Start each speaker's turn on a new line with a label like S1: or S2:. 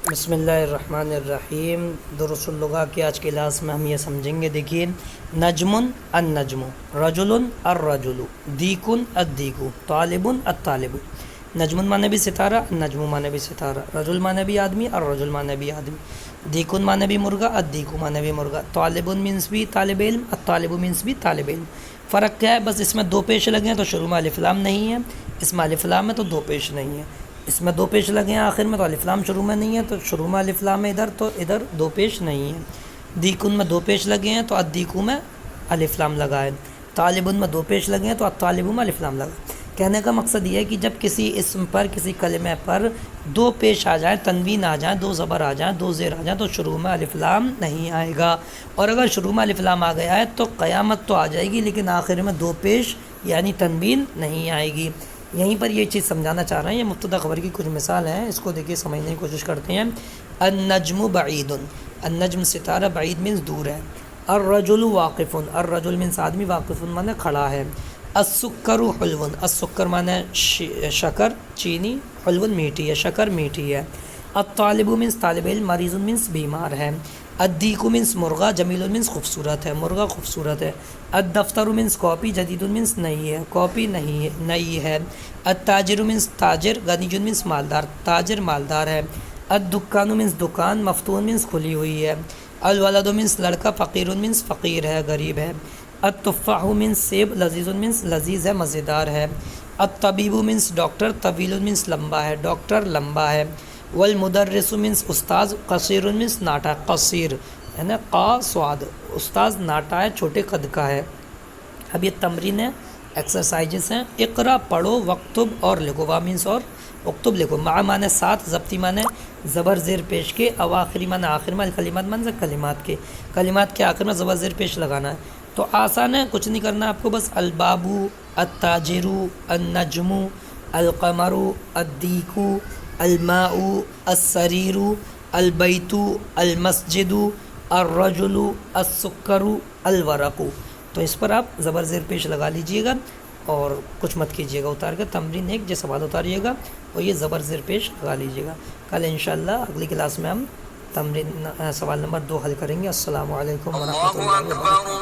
S1: بسم اللہ الرحمن الرحیم۔ درس اللغہ کی آج کی کلاس میں ہم یہ سمجھیں گے۔ دیکھیے، نجم النجم، رجل الرجل، دیک الدیک، طالب الطالب۔ نجم مانے بھی ستارہ، نجم مانے بھی ستارہ، رجل مانے بھی آدمی، الرجل مانے بھی آدمی، دیک مانے بھی مرغا، الدیک مانے بھی مرغا، طالب مینس بھی طالب علم، الطالب مینس بھی طالب علم۔ فرق کیا ہے؟ بس اس میں دو پیش لگے ہیں تو شروع میں الف لام نہیں ہے، اس میں الف لام ہے تو دو پیش نہیں ہے۔ اس میں دو پیش لگے ہیں آخر میں تو الف لام شروع میں نہیں ہے، تو شروع میں الف لام ہے ادھر تو ادھر دو پیش نہیں ہے۔ دیکن میں دو پیش لگے ہیں تو الدیکو میں الف لام لگا ہے۔ طالبن میں دو پیش لگے ہیں تو الطالب میں الف لام لگا ہے۔ کہنے کا مقصد یہ ہے کہ جب کسی اسم پر، کسی کلمے پر دو پیش آ جائیں، تنوین آ جائیں، دو زبر آ جائیں، دو زیر آ جائیں، تو شروع میں الف لام نہیں آئے گا۔ اور اگر شروع میں الف لام آ گیا ہے تو قیامت تو آ جائے گی، لیکن آخر میں دو پیش یعنی تنوین نہیں آئے گی۔ یہیں پر یہ چیز سمجھانا چاہ رہے ہیں۔ یہ مبتدا خبر کی کچھ مثال ہیں، اس کو دیکھیے سمجھنے کی کوشش کرتے ہیں۔ النجم بعید، النجم ستارہ، بعید مینس دور ہے۔ الرجل واقف، الرجل مینس آدمی، واقف مانے کھڑا ہے۔ السکر حلو، السکر مانے شکر چینی، حلو میٹھی ہے، شکر میٹھی ہے۔ الطالب مینس طالب علم، مریض مینس بیمار ہے۔ الدیک مینس مرغا، جمیل مینس خوبصورت ہے، مرغا خوبصورت ہے۔ الدفتر مینس کاپی، جدید مینس نئی ہے، کاپی نئی ہے۔ التاجر مینس تاجر، غنی مینس مالدار، تاجر مالدار ہے۔ الدکان مینس دکان، مفتون مینس کھلی ہوئی ہے۔ الولد مینس لڑکا، فقیر مینس فقیر ہے، غریب ہے۔ التفاح مینس سیب، لذیذ مینس لذیذ ہے، مزیدار ہے۔ الطبیب مینس ڈاکٹر، طویل مینس لمبا ہے، ڈاکٹر لمبا ہے۔ والمدرس مینس استاذ، قصیر مینس ناٹا، قصیر ہے نا، قا سواد، استاذ ناٹا ہے، چھوٹے قد کا ہے۔ اب یہ تمرین ہے، ایکسرسائزز ہیں۔ اقرا پڑھو، وقتب اور لکھو، وا مینس اور، اکتب لکھو، مع مانے ساتھ، ضبطی مانے زبر زیر پیش کے، اواخری مانے آخر میں، کلمات مانے کلمات کے، کلمات کے آخر میں زبر زیر پیش لگانا ہے۔ تو آسان ہے، کچھ نہیں کرنا آپ کو، بس الباب، التاجر، النجم، القمر، الدیک، الماء، السریر، البیت، المسجد، الرجل، السکر، الورق۔ تو اس پر آپ زبر زیر پیش لگا لیجئے گا اور کچھ مت کیجیے گا، اتار کر تمرین ایک جیسا سوال اتاریے گا اور یہ زبر زیر پیش لگا لیجیے گا۔ کل انشاءاللہ اگلی کلاس میں ہم تمرین سوال نمبر 2 حل کریں گے۔ السلام علیکم ورحمۃ اللہ وبرکاتہ۔